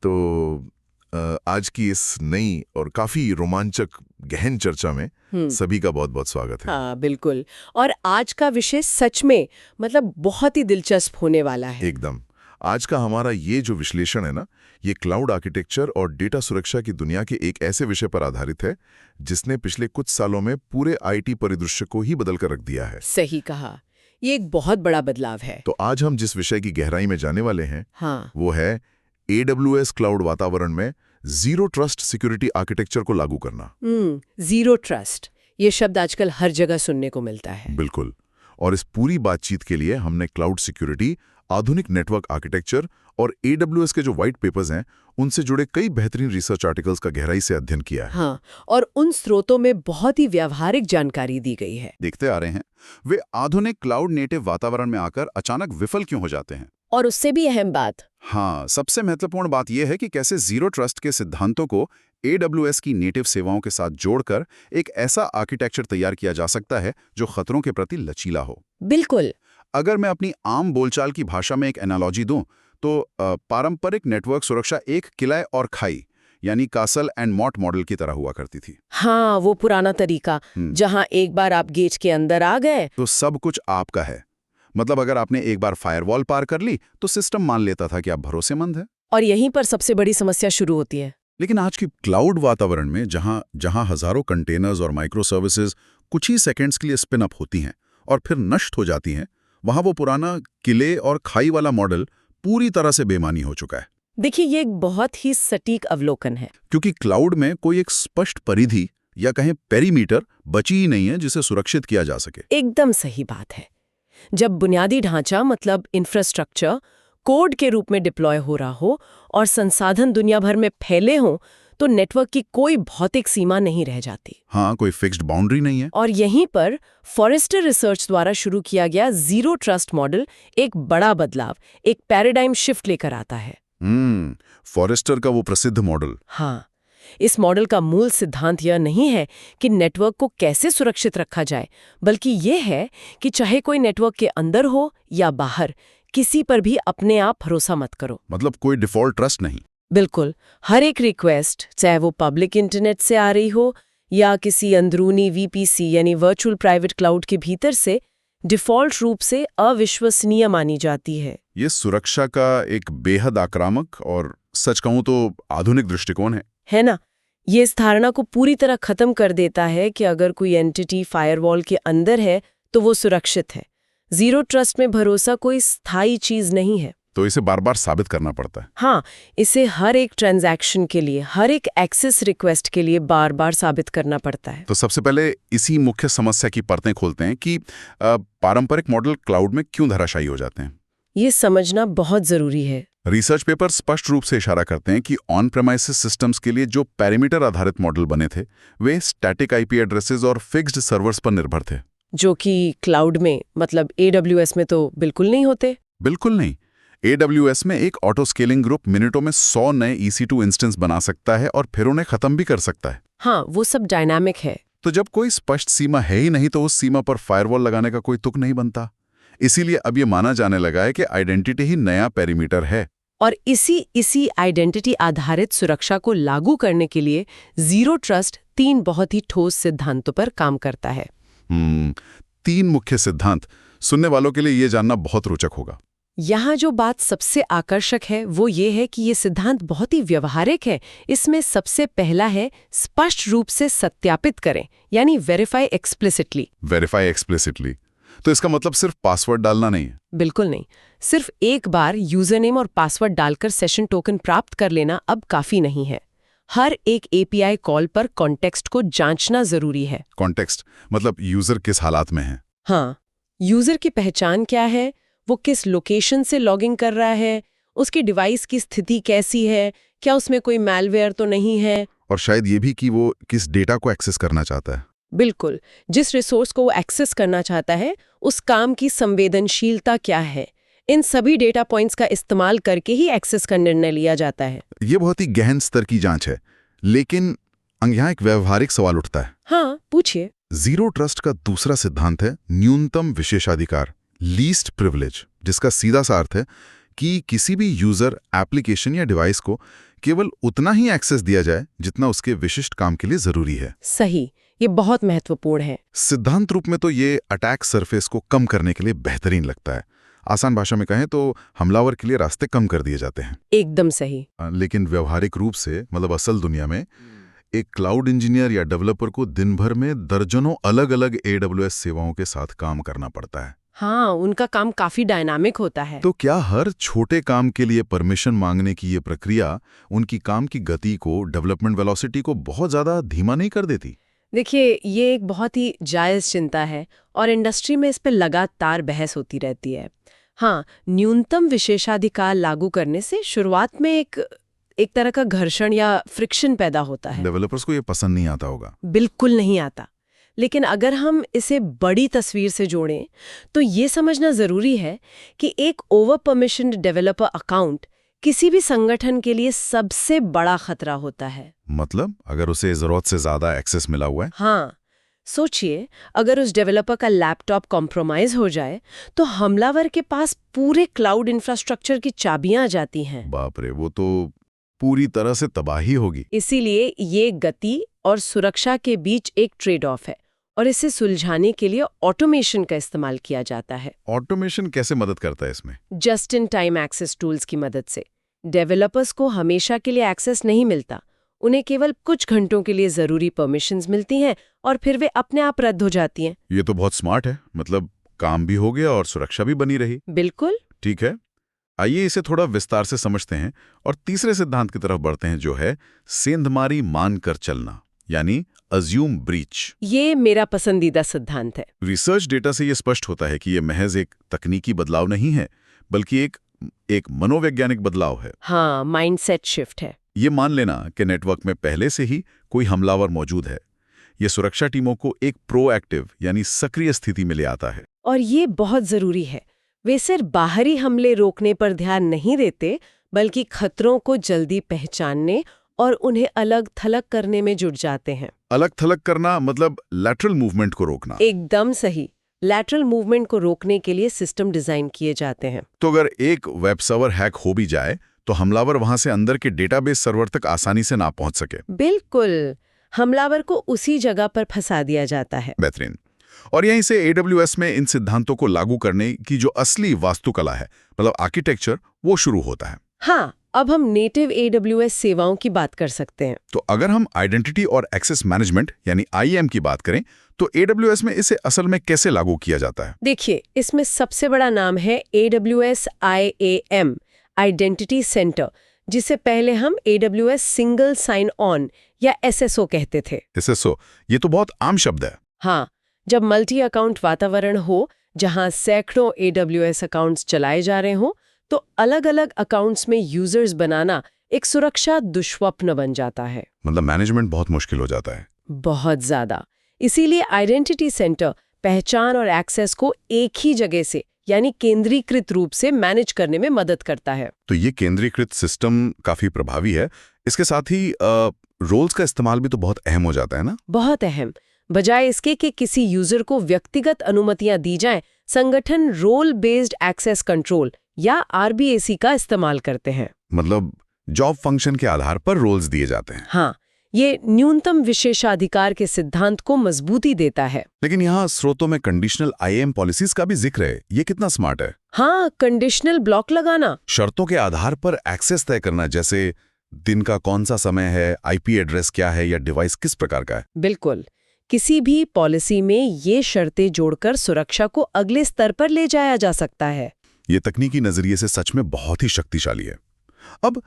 तो आज की इस नई और काफी रोमांचक गहन चर्चा में सभी का बहुत बहुत स्वागत है। हाँ बिल्कुल। और आज का विषय सच में मतलब बहुत ही दिलचस्प होने वाला है। एकदम। आज का हमारा ये जो विश्लेषण है ना, ये क्लाउड आर्किटेक्चर और डेटा सुरक्षा की दुनिया के एक ऐसे विषय पर आधारित है जिसने पिछले कुछ सालों में पूरे आईटी परिदृश्य को ही बदल कर रख दिया है। सही कहा, ये एक बहुत बड़ा बदलाव है। तो आज हम जिस विषय की गहराई में जाने वाले हैं वो है AWS क्लाउड वातावरण में जीरो ट्रस्ट सिक्योरिटी आर्किटेक्चर को लागू करना। जीरो ट्रस्ट, ये शब्द आजकल हर जगह सुनने को मिलता है। बिल्कुल। और इस पूरी बातचीत के लिए हमने क्लाउड सिक्योरिटी, आधुनिक नेटवर्क आर्किटेक्चर और AWS के जो व्हाइट पेपर्स हैं उनसे जुड़े कई बेहतरीन रिसर्च आर्टिकल्स का गहराई से अध्ययन किया है। हाँ, और उन स्रोतों में बहुत ही व्यावहारिक जानकारी दी गई है। देखते आ रहे हैं वे आधुनिक क्लाउड नेटिव वातावरण में आकर अचानक विफल क्यों हो जाते हैं। और उससे भी अहम बात, हाँ, सबसे महत्वपूर्ण बात यह है कि कैसे जीरो ट्रस्ट के सिद्धांतों को AWS की नेटिव सेवाओं के साथ जोड़कर एक ऐसा आर्किटेक्चर तैयार किया जा सकता है जो खतरों के प्रति लचीला हो। बिल्कुल। अगर मैं अपनी आम बोलचाल की भाषा में एक एनालॉजी दूं तो पारंपरिक नेटवर्क सुरक्षा एक किला और खाई यानी कासल एंड मॉट मॉडल की तरह हुआ करती थी। हाँ, वो पुराना तरीका जहां एक बार आप गेट के अंदर आ गए तो सब कुछ आपका है। मतलब अगर आपने एक बार फायरवॉल पार कर ली तो सिस्टम मान लेता था कि आप भरोसेमंद हैं। और यहीं पर सबसे बड़ी समस्या शुरू होती है। लेकिन आज की क्लाउड वातावरण में जहां हजारों कंटेनर्स और माइक्रो सर्विसेज कुछ ही सेकंड्स के लिए स्पिन अप होती हैं और फिर नष्ट हो जाती हैं, वहां वो पुराना किले और खाई वाला मॉडल पूरी तरह से बेमानी हो चुका है। देखिए, ये एक बहुत ही सटीक अवलोकन है। क्योंकि क्लाउड में कोई एक स्पष्ट परिधि या कहें पेरीमीटर बची ही नहीं है जिसे सुरक्षित किया जा सके। एकदम सही बात है। जब बुनियादी ढांचा मतलब इंफ्रास्ट्रक्चर कोड के रूप में डिप्लॉय हो रहा हो और संसाधन दुनिया भर में फैले हों तो नेटवर्क की कोई भौतिक सीमा नहीं रह जाती। हाँ, कोई फिक्स्ड बाउंड्री नहीं है। और यहीं पर फॉरेस्टर रिसर्च द्वारा शुरू किया गया जीरो ट्रस्ट मॉडल एक बड़ा बदलाव, एक पैराडाइम शिफ्ट लेकर आता है। फॉरेस्टर का वो प्रसिद्ध मॉडल। हाँ, इस मॉडल का मूल सिद्धांत यह नहीं है कि नेटवर्क को कैसे सुरक्षित रखा जाए, बल्कि यह है कि चाहे कोई नेटवर्क के अंदर हो या बाहर, किसी पर भी अपने आप भरोसा मत करो। मतलब कोई डिफॉल्ट ट्रस्ट नहीं। बिल्कुल। हर एक रिक्वेस्ट, चाहे वो पब्लिक इंटरनेट से आ रही हो या किसी अंदरूनी VPC यानी वर्चुअल प्राइवेट क्लाउड के भीतर से, डिफॉल्ट रूप से अविश्वसनीय मानी जाती है। ये सुरक्षा का एक बेहद आक्रामक और सच कहूं तो आधुनिक दृष्टिकोण है ना? ये इस धारणा को पूरी तरह खत्म कर देता है कि अगर कोई एंटिटी फायरवॉल के अंदर है तो वो सुरक्षित है। जीरो ट्रस्ट में भरोसा कोई स्थायी चीज नहीं है। तो इसे बार बार साबित करना पड़ता है। हाँ, इसे हर एक ट्रांजैक्शन के लिए, हर एक एक्सेस रिक्वेस्ट के लिए बार बार साबित करना पड़ता है। तो सबसे पहले इसी मुख्य समस्या की परतें खोलते हैं कि पारंपरिक मॉडल क्लाउड में क्यों धराशायी हो जाते हैं। ये समझना बहुत जरूरी है। रिसर्च पेपर स्पष्ट रूप से इशारा करते हैं कि ऑन प्रेमाइसिस सिस्टम्स के लिए जो पेरीमीटर आधारित मॉडल बने थे वे स्टैटिक IP एड्रेसेस और फिक्स्ड सर्वर्स पर निर्भर थे, जो कि क्लाउड में मतलब AWS में तो बिल्कुल नहीं होते। बिल्कुल नहीं। AWS में एक ऑटो स्केलिंग ग्रुप मिनटों में 100 नए EC2 इंस्टेंस बना सकता है और फिर उन्हें खत्म भी कर सकता है। हाँ, वो सब डायनामिक है। तो जब कोई स्पष्ट सीमा है ही नहीं तो उस सीमा पर फायरवॉल लगाने का कोई तुक नहीं बनता। इसीलिए अब ये माना जाने लगा है कि आइडेंटिटी ही नया पेरीमीटर है। और इसी आइडेंटिटी आधारित सुरक्षा को लागू करने के लिए जीरो ट्रस्ट 3 बहुत ही ठोस सिद्धांतों पर काम करता है। 3 मुख्य सिद्धांत। सुनने वालों के लिए ये जानना बहुत रोचक होगा। यहाँ जो बात सबसे आकर्षक है वो ये है कि ये सिद्धांत बहुत ही व्यवहारिक है। इसमें सबसे पहला है स्पष्ट रूप से सत्यापित करें, यानी वेरीफाई एक्सप्लिसिटली। वेरीफाई एक्सप्लिसिटली तो इसका मतलब सिर्फ पासवर्ड डालना नहीं है। बिल्कुल नहीं। सिर्फ एक बार यूजर नेम और पासवर्ड डालकर सेशन टोकन प्राप्त कर लेना अब काफी नहीं है। हर एक API कॉल पर कॉन्टेक्स्ट को जांचना जरूरी है। कॉन्टेक्स्ट मतलब यूजर किस हालात में है। हाँ, यूजर की पहचान क्या है, वो किस लोकेशन से लॉगिन कर रहा है, उसकी डिवाइस की स्थिति कैसी है, क्या उसमें कोई मैलवेयर तो नहीं है, और शायद ये भी कि वो किस डेटा को एक्सेस करना चाहता है। बिल्कुल, जिस रिसोर्स को वो एक्सेस करना चाहता है उस काम की संवेदनशीलता क्या है। इन सभी डेटा पॉइंट्स का इस्तेमाल करके ही एक्सेस का निर्णय लिया जाता है। ये बहुत ही गहन स्तर की जांच है, लेकिन यहाँ एक व्यवहारिक सवाल उठता है। हाँ, पूछिए। जीरो ट्रस्ट का दूसरा सिद्धांत है न्यूनतम विशेषाधिकार, लीस्ट प्रिविलेज, जिसका सीधा सा अर्थ है कि किसी भी यूजर, एप्लीकेशन या डिवाइस को केवल उतना ही एक्सेस दिया जाए जितना उसके विशिष्ट काम के लिए जरूरी है। सही, ये बहुत महत्वपूर्ण है। सिद्धांत रूप में तो ये अटैक सरफेस को कम करने के लिए बेहतरीन लगता है। आसान भाषा में कहें तो हमलावर के लिए रास्ते कम कर दिए जाते हैं। एकदम सही। लेकिन व्यवहारिक रूप से मतलब असल दुनिया में एक क्लाउड इंजीनियर या डेवलपर को दिन भर में दर्जनों अलग-अलग AWS सेवाओं के साथ काम करना पड़ता है। हाँ, उनका काम काफी डायनामिक होता है। तो क्या हर छोटे काम के लिए परमिशन मांगने की ये प्रक्रिया उनकी काम की गति को, डेवलपमेंट वेलोसिटी को बहुत ज्यादा धीमा नहीं कर देती? देखिए, ये एक बहुत ही जायज़ चिंता है और इंडस्ट्री में इस पे लगातार बहस होती रहती है। हाँ, न्यूनतम विशेषाधिकार लागू करने से शुरुआत में एक तरह का घर्षण या फ्रिक्शन पैदा होता है। डेवलपर्स को ये पसंद नहीं आता होगा। बिल्कुल नहीं आता। लेकिन अगर हम इसे बड़ी तस्वीर से जोड़ें तो ये समझना ज़रूरी है कि एक ओवर परमिशन्ड डेवलपर अकाउंट किसी भी संगठन के लिए सबसे बड़ा खतरा होता है। मतलब अगर उसे जरूरत से ज्यादा एक्सेस मिला हुआ है? हाँ, सोचिए, अगर उस डेवलपर का लैपटॉप कॉम्प्रोमाइज हो जाए तो हमलावर के पास पूरे क्लाउड इंफ्रास्ट्रक्चर की चाबियां आ जाती हैं। बाप रे, वो तो पूरी तरह से तबाही होगी। इसीलिए ये गति और सुरक्षा के बीच एक ट्रेड ऑफ है और इसे सुलझाने के लिए ऑटोमेशन का इस्तेमाल किया जाता है। ऑटोमेशन कैसे मदद करता है इसमें? Just in time access tools की मदद से। डेवलपर्स को हमेशा के लिए एक्सेस नहीं मिलता, उन्हें केवल कुछ घंटों के लिए जरूरी परमिशंस मिलती हैं और फिर वे अपने आप रद्द हो जाती हैं। ये तो बहुत स्मार्ट है, मतलब काम भी हो गया और सुरक्षा भी बनी रही। बिल्कुल। ठीक है, आइए इसे थोड़ा विस्तार से समझते हैं और तीसरे सिद्धांत की तरफ बढ़ते हैं, जो है सेंधमारी मानकर चलना, यानी अज्यूम ब्रीच। ये मेरा पसंदीदा सिद्धांत है। रिसर्च डेटा से ये स्पष्ट होता है कि ये महज एक तकनीकी बदलाव नहीं है, बल्कि एक मनोवैज्ञानिक बदलाव है। हाँ, माइंडसेट शिफ्ट है। ये मान लेना कि नेटवर्क में पहले से ही कोई हमलावर मौजूद है। ये सुरक्षा टीमों को एक प्रोएक्टिव यानी सक्रिय स्थिति में ले आता है। और ये बहुत जरूरी है। वे सिर्फ बाहरी हमले रोकने पर ध्यान नहीं देते, बल्कि खतरों को जल्दी पहचानने और उन्हें अलग थलग करने में जुट जाते हैं। अलग थलग करना मतलब लैटरल मूवमेंट को रोकना। एकदम सही। लैटरल मूवमेंट को रोकने के लिए सिस्टम डिजाइन किए जाते हैं। तो अगर एक वेब सर्वर हैक हो भी जाए तो हमलावर वहां से अंदर के डेटाबेस सर्वर तक आसानी से ना पहुंच सके। बिल्कुल, हमलावर को उसी जगह पर फंसा दिया जाता है। बेहतरीन। और यहीं से AWS में इन सिद्धांतों को लागू करने की जो असली वास्तुकला है, मतलब आर्किटेक्चर, वो शुरू होता है। हाँ, अब हम नेटिव AWS सेवाओं की बात कर सकते हैं। तो अगर हम आइडेंटिटी और एक्सेस मैनेजमेंट यानी IAM की बात करें तो AWS में इसे असल में कैसे लागू किया जाता है? देखिए, इसमें सबसे बड़ा नाम है AWS IAM, आइडेंटिटी सेंटर, जिसे पहले हम AWS सिंगल साइन ऑन या SSO कहते थे। SSO, ये तो बहुत आम शब्द है। हाँ, जब मल्टी अकाउंट वातावरण हो जहां सैकड़ों AWS अकाउंट्स चलाए जा रहे हों, तो अलग-अलग अकाउंट्स में यूजर्स बनाना एक सुरक्षा दुष्स्वप्न बन जाता है। मतलब मैनेजमेंट बहुत मुश्किल हो जाता है। बहुत ज्यादा। इसीलिए आइडेंटिटी सेंटर पहचान और एक्सेस को एक ही जगह से यानी केंद्रीकृत रूप से मैनेज करने में मदद करता है। तो ये केंद्रीकृत सिस्टम काफी प्रभावी है। इसके साथ ही रोल्स का इस्तेमाल भी तो बहुत अहम हो जाता है ना? बहुत अहम। बजाय इसके कि किसी यूजर को व्यक्तिगत अनुमतियां दी जाएं, संगठन रोल बेस्ड एक्सेस कंट्रोल या RBAC का इस्तेमाल करते हैं। मतलब जॉब फंक्शन के आधार पर रोल्स दिए जाते हैं। हाँ, ये न्यूनतम विशेषाधिकार के सिद्धांत को मजबूती देता है। लेकिन यहाँ स्रोतों में कंडीशनल IAM पॉलिसीज का भी जिक्र है। ये कितना स्मार्ट है? हाँ, कंडीशनल ब्लॉक लगाना, शर्तों के आधार पर एक्सेस तय करना, जैसे दिन का कौन सा समय है, IP एड्रेस क्या है या डिवाइस किस प्रकार का है। बिल्कुल। किसी भी पॉलिसी में ये शर्तें जोड़कर सुरक्षा को अगले स्तर पर ले जाया जा सकता है। ये तकनीकी नजरिए से सच में बहुत ही शक्तिशाली है। अब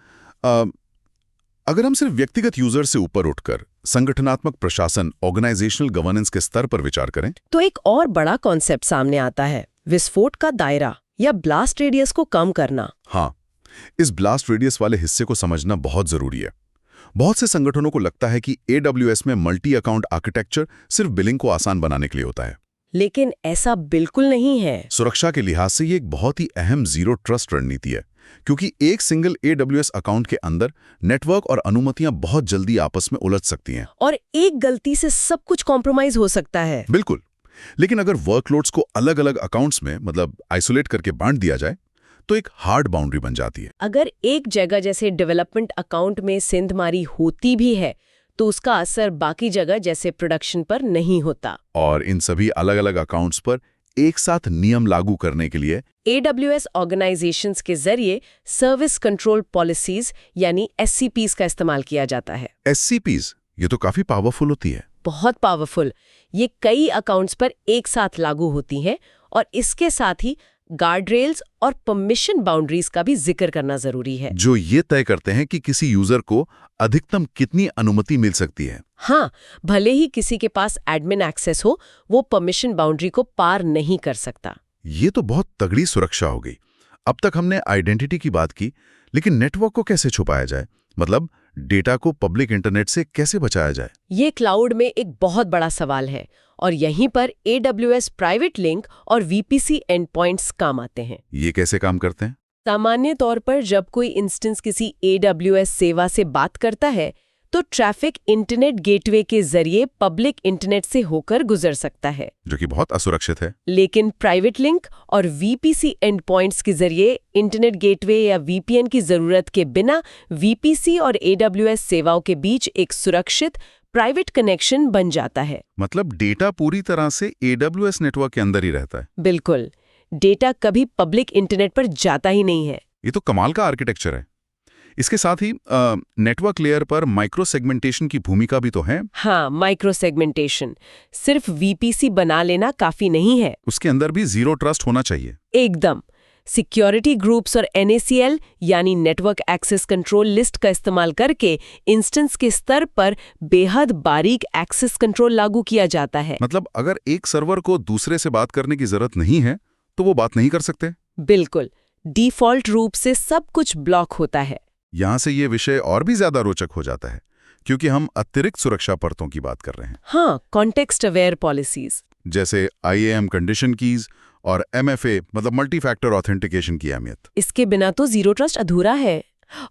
अगर हम सिर्फ व्यक्तिगत यूजर से ऊपर उठकर संगठनात्मक प्रशासन, ऑर्गेनाइजेशनल गवर्नेंस के स्तर पर विचार करें तो एक और बड़ा कॉन्सेप्ट सामने आता है, विस्फोट का दायरा या ब्लास्ट रेडियस को कम करना। हाँ, इस ब्लास्ट रेडियस वाले हिस्से को समझना बहुत जरूरी है। बहुत से संगठनों को लगता है कि AWS में मल्टी अकाउंट आर्किटेक्चर सिर्फ बिलिंग को आसान बनाने के लिए होता है, लेकिन ऐसा बिल्कुल नहीं है। सुरक्षा के लिहाज से ये एक बहुत ही अहम जीरो ट्रस्ट रणनीति है, क्योंकि एक सिंगल AWS अकाउंट के अंदर नेटवर्क और अनुमतियां बहुत जल्दी आपस में उलझ सकती हैं और एक गलती से सब कुछ कॉम्प्रोमाइज हो सकता है। बिल्कुल। लेकिन अगर वर्कलोड्स को अलग अलग अकाउंट्स में मतलब आइसोलेट करके बांट दिया जाए तो एक हार्ड बाउंड्री बन जाती है। अगर एक जगह जैसे डेवलपमेंट अकाउंट में सेंधमारी होती भी है तो उसका असर बाकी जगह जैसे प्रोडक्शन पर नहीं होता। और इन सभी अलग-अलग अकाउंट्स पर एक साथ नियम लागू करने के लिए AWS ऑर्गेनाइजेशंस के जरिए सर्विस कंट्रोल पॉलिसीज यानी SCPs का इस्तेमाल किया जाता है। SCPs, ये तो काफी पावरफुल होती है। बहुत पावरफुल। ये कई अकाउंट्स पर एक साथ लागू होती हैं और इसके साथ ही गार्ड रेल्स और परमिशन बाउंड्रीज का भी जिक्र करना जरूरी है, जो ये तय करते हैं कि किसी यूजर को अधिकतम कितनी अनुमति मिल सकती है। हाँ, भले ही किसी के पास एडमिन एक्सेस हो, वो परमिशन बाउंड्री को पार नहीं कर सकता। ये तो बहुत तगड़ी सुरक्षा हो गई। अब तक हमने आइडेंटिटी की बात की, लेकिन नेटवर्क को कैसे छुपाया जाए? मतलब डेटा को पब्लिक इंटरनेट से कैसे बचाया जाए? ये क्लाउड में एक बहुत बड़ा सवाल है और यहीं पर AWS प्राइवेट लिंक और VPC एंड पॉइंट्स काम आते हैं। ये कैसे काम करते हैं? सामान्य तौर पर जब कोई इंस्टेंस किसी AWS सेवा से बात करता है तो ट्रैफिक इंटरनेट गेटवे के जरिए पब्लिक इंटरनेट से होकर गुजर सकता है, जो कि बहुत असुरक्षित है। लेकिन प्राइवेट लिंक और VPC एंड पॉइंट्स के जरिए इंटरनेट गेटवे या VPN की जरूरत के बिना VPC और AWS सेवाओं के बीच एक सुरक्षित प्राइवेट कनेक्शन बन जाता है। मतलब डेटा पूरी तरह से AWS नेटवर्क के अंदर ही रहता है। बिल्कुल, डेटा कभी पब्लिक इंटरनेट पर जाता ही नहीं है। ये तो कमाल का आर्किटेक्चर है। इसके साथ ही नेटवर्क लेयर पर माइक्रो सेगमेंटेशन की भूमिका भी तो है। हाँ, माइक्रो सेगमेंटेशन। सिर्फ VPC बना लेना काफी नहीं है, उसके अंदर भी जीरो ट्रस्ट होना चाहिए। एकदम। सिक्योरिटी ग्रुप्स और NACL यानी नेटवर्क एक्सेस कंट्रोल लिस्ट का इस्तेमाल करके इंस्टेंस के स्तर पर बेहद बारीक एक्सेस कंट्रोल लागू किया जाता है। मतलब अगर एक सर्वर को दूसरे से बात करने की जरूरत नहीं है तो वो बात नहीं कर सकते। बिल्कुल, डिफॉल्ट रूप से सब कुछ ब्लॉक होता है। यहाँ से ये विषय और भी ज्यादा रोचक हो जाता है, क्योंकि हम अतिरिक्त सुरक्षा परतों की बात कर रहे हैं। हाँ, कॉन्टेक्स्ट अवेयर पॉलिसीज जैसे IAM कंडीशन कीज और MFA मतलब मल्टी फैक्टर ऑथेंटिकेशन की अहमियत। इसके बिना तो जीरो ट्रस्ट अधूरा है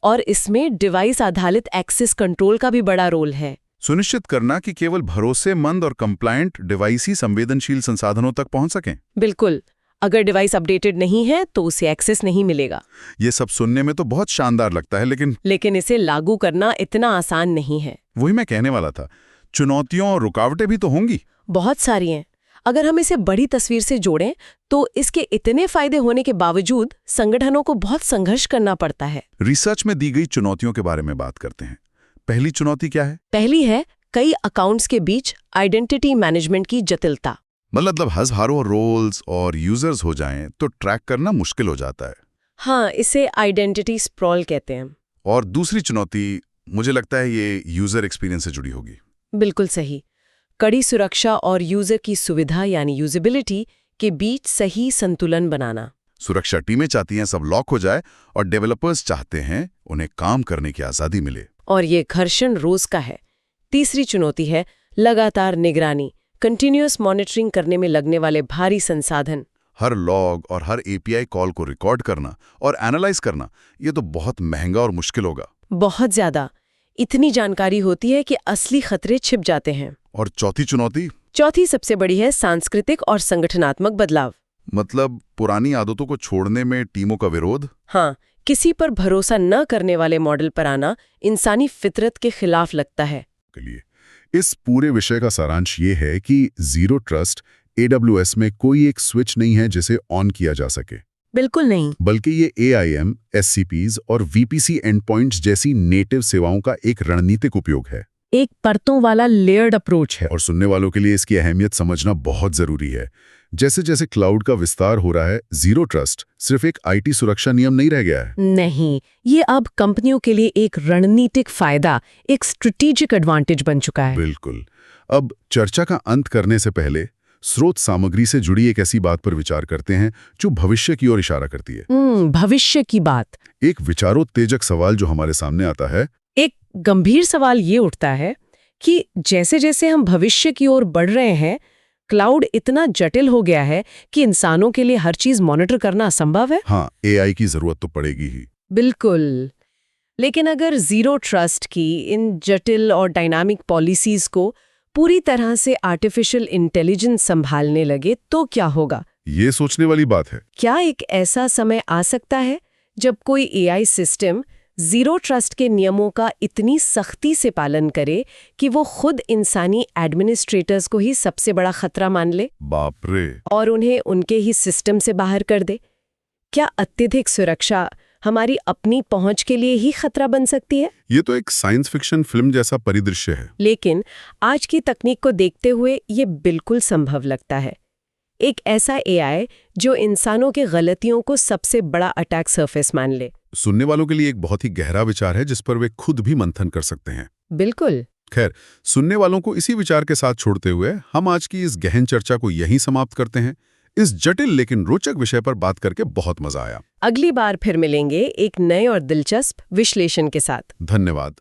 और इसमें डिवाइस आधारित एक्सेस कंट्रोल का भी बड़ा रोल है। सुनिश्चित करना कि केवल भरोसेमंद और कंप्लायंट डिवाइस ही संवेदनशील संसाधनों तक पहुंच सकें। बिल्कुल, अगर डिवाइस अपडेटेड नहीं है तो उसे एक्सेस नहीं मिलेगा। ये सब सुनने में तो बहुत शानदार लगता है, लेकिन इसे लागू करना इतना आसान नहीं है। वही मैं कहने वाला था, चुनौतियों और रुकावटें भी तो होंगी। बहुत सारी हैं। अगर हम इसे बड़ी तस्वीर से जोड़ें तो इसके इतने फायदे होने के बावजूद संगठनों को बहुत संघर्ष करना पड़ता है। रिसर्च में दी गई चुनौतियों के बारे में बात करते हैं। पहली चुनौती क्या है? पहली है कई अकाउंट्स के बीच आइडेंटिटी मैनेजमेंट की जटिलता। मतलब हजारों रोल्स और यूजर्स हो जाएं तो ट्रैक करना मुश्किल हो जाता है। हाँ, इसे आइडेंटिटी स्प्रॉल कहते हैं। और दूसरी चुनौती मुझे लगता है ये यूजर एक्सपीरियंस से जुड़ी होगी। बिल्कुल सही। कड़ी सुरक्षा और यूजर की सुविधा यानी यूजेबिलिटी के बीच सही संतुलन बनाना। सुरक्षा टीमें चाहती हैं सब लॉक हो जाए और डेवलपर्स चाहते हैं उन्हें काम करने की आज़ादी मिले। और ये घर्षण रोज का है। तीसरी चुनौती है लगातार निगरानी, कंटिन्यूअस मॉनिटरिंग करने में लगने वाले भारी संसाधन। हर लॉग और हर API कॉल को रिकॉर्ड करना और एनालाइज करना, ये तो बहुत महंगा और मुश्किल होगा। बहुत ज्यादा। इतनी जानकारी होती है कि असली खतरे छिप जाते हैं। और चौथी चुनौती? चौथी सबसे बड़ी है सांस्कृतिक और संगठनात्मक बदलाव। मतलब पुरानी आदतों को छोड़ने में टीमों का विरोध। हाँ, किसी पर भरोसा न करने वाले मॉडल पर आना इंसानी फितरत के खिलाफ लगता है। के लिए इस पूरे विषय का सारांश ये है कि जीरो ट्रस्ट AWS में कोई एक स्विच नहीं है जिसे ऑन किया जा सके। बिल्कुल नहीं, बल्कि ये AIM, SCPs और VPC एंडपॉइंट्स जैसी नेटिव सेवाओं का एक रणनीतिक उपयोग है। एक परतों वाला लेयर्ड अप्रोच है। और सुनने वालों के लिए इसकी अहमियत समझना बहुत जरूरी है। जैसे जैसे क्लाउड का विस्तार हो रहा है, जीरो ट्रस्ट सिर्फ एक IT सुरक्षा नियम नहीं रह गया है। नहीं, ये अब कंपनियों के लिए एक रणनीतिक फायदा, एक स्ट्रेटेजिक एडवांटेज बन चुका है। बिल्कुल। अब चर्चा का अंत करने से पहले स्रोत सामग्री से जुड़ी एक ऐसी बात पर विचार करते हैं जो भविष्य की ओर इशारा करती है। भविष्य की बात। एक विचारोत्तेजक सवाल जो हमारे सामने आता है। एक गंभीर सवाल ये उठता है कि जैसे जैसे हम भविष्य की ओर बढ़ रहे हैं, क्लाउड इतना जटिल हो गया है कि इंसानों के लिए हर चीज मॉनिटर करना असंभव है। हाँ, AI की जरूरत तो पड़ेगी ही। बिल्कुल। लेकिन अगर जीरो ट्रस्ट की इन जटिल और डायनामिक पॉलिसीज को पूरी तरह से आर्टिफिशियल इंटेलिजेंस संभालने लगे तो क्या होगा? ये सोचने वाली बात है। क्या एक ऐसा समय आ सकता है जब कोई एआई सिस्टम जीरो ट्रस्ट के नियमों का इतनी सख्ती से पालन करे कि वो खुद इंसानी एडमिनिस्ट्रेटर्स को ही सबसे बड़ा खतरा मान ले बाप रे। और उन्हें उनके ही सिस्टम से बाहर कर दे? क्या अत्यधिक सुरक्षा हमारी अपनी पहुंच के लिए ही खतरा बन सकती है? ये तो एक साइंस फिक्शन फिल्म जैसा परिदृश्य है। लेकिन आज की तकनीक को देखते हुए ये बिल्कुल संभव लगता है। एक ऐसा एआई जो इंसानों की गलतियों को सबसे बड़ा अटैक सरफेस मान ले। सुनने वालों के लिए एक बहुत ही गहरा विचार है जिस पर वे खुद भी मंथन कर सकते हैं। बिल्कुल। खैर, सुनने वालों को इसी विचार के साथ छोड़ते हुए हम आज की इस गहन चर्चा को यहीं समाप्त करते हैं। इस जटिल लेकिन रोचक विषय पर बात करके बहुत मजा आया। अगली बार फिर मिलेंगे एक नए और दिलचस्प विश्लेषण के साथ। धन्यवाद।